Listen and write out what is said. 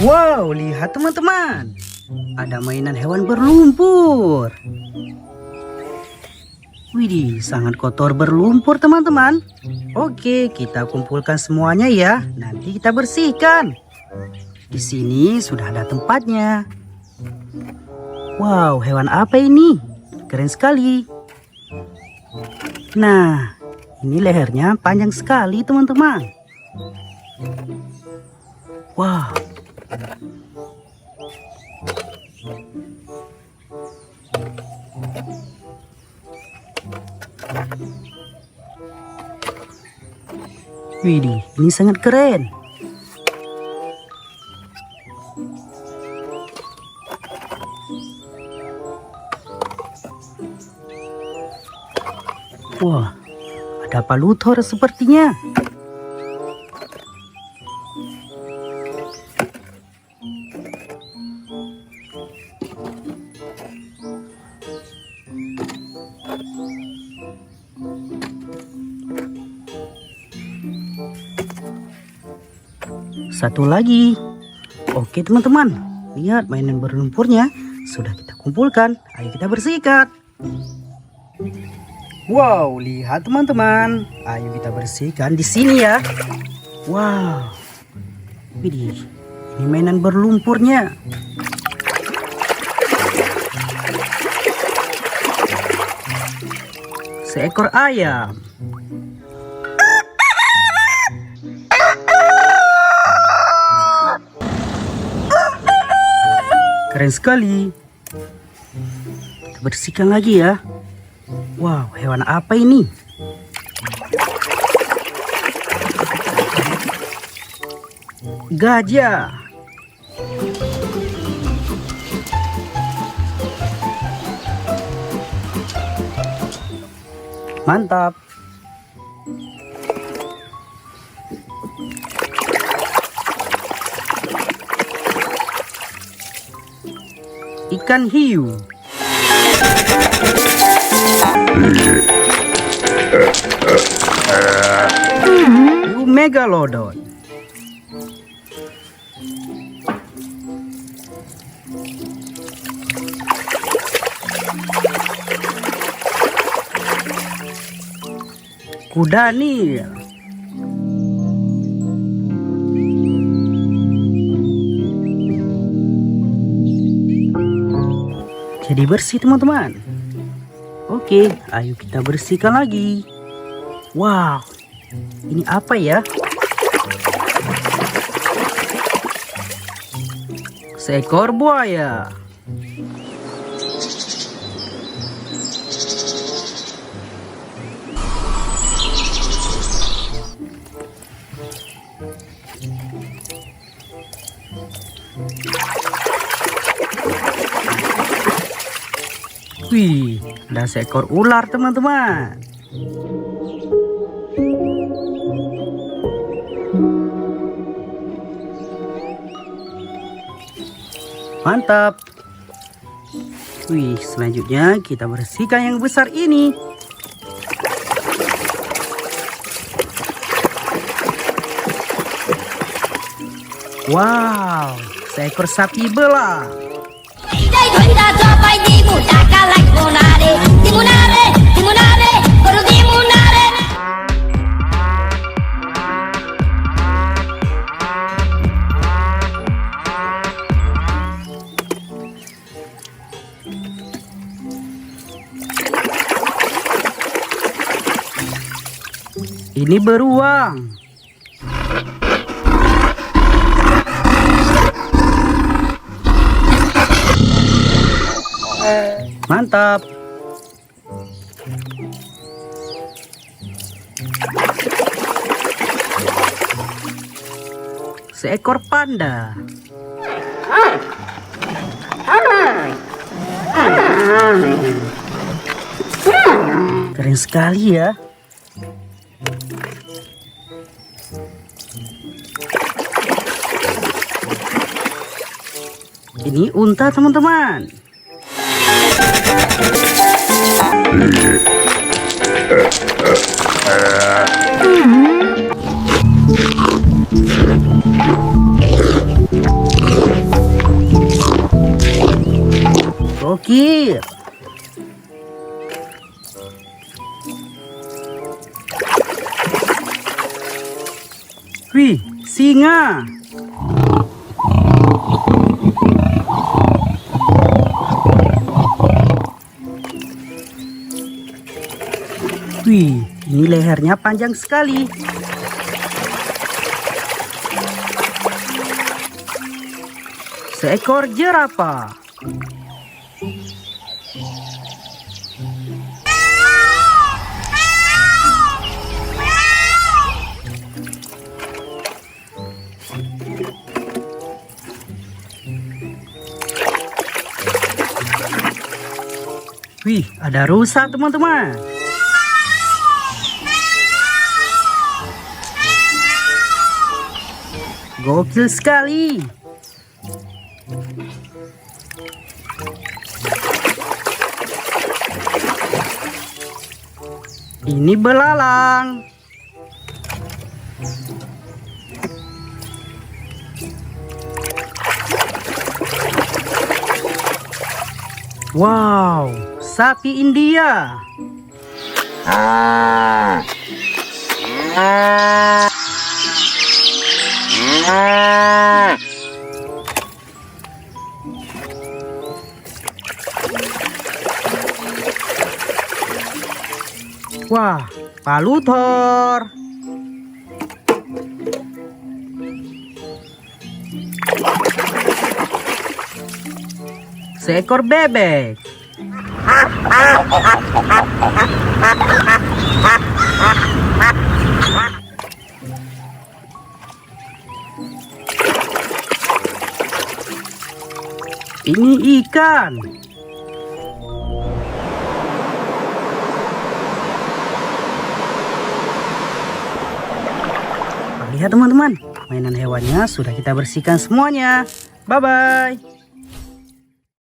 Wow, lihat teman-teman. Ada mainan hewan berlumpur. Widih, sangat kotor berlumpur teman-teman. Oke, kita kumpulkan semuanya ya. Nanti kita bersihkan. Di sini sudah ada tempatnya. Wow, hewan apa ini? Keren sekali. Nah, ini lehernya panjang sekali teman-teman. Wow. Widih, ini sangat keren. Wah, ada palutor sepertinya. Satu lagi. Oke teman-teman, lihat mainan berlumpurnya sudah kita kumpulkan. Ayo kita bersihkan. Wow, lihat teman-teman. Ayo kita bersihkan di sini ya. Wow. Widih, ini mainan berlumpurnya. Seekor ayam. Keren sekali. Kita bersihkan lagi ya. Wow, hewan apa ini? Gajah. Mantap. Ikan hiu. Hiu megalodon. Kuda Nil. Jadi bersih teman-teman. Oke, ayo kita bersihkan lagi. Wow, ini apa ya? Seekor buaya. Wih, ada seekor ular teman-teman. Mantap. Wih, selanjutnya kita bersihkan yang besar ini. Wow, seekor sapi belang. Ini beruang. Mantap. Seekor panda. Keren sekali ya. Ini unta teman-teman. Gokil. Wih, singa. Wih, ini lehernya panjang sekali. Seekor jerapah. Wih, ada rusa teman-teman. Gokil sekali. Ini belalang. Wow, sapi India. Wah, palutor. Seekor bebek. Ini ikan. Lihat teman-teman, mainan hewannya sudah kita bersihkan semuanya. Bye-bye.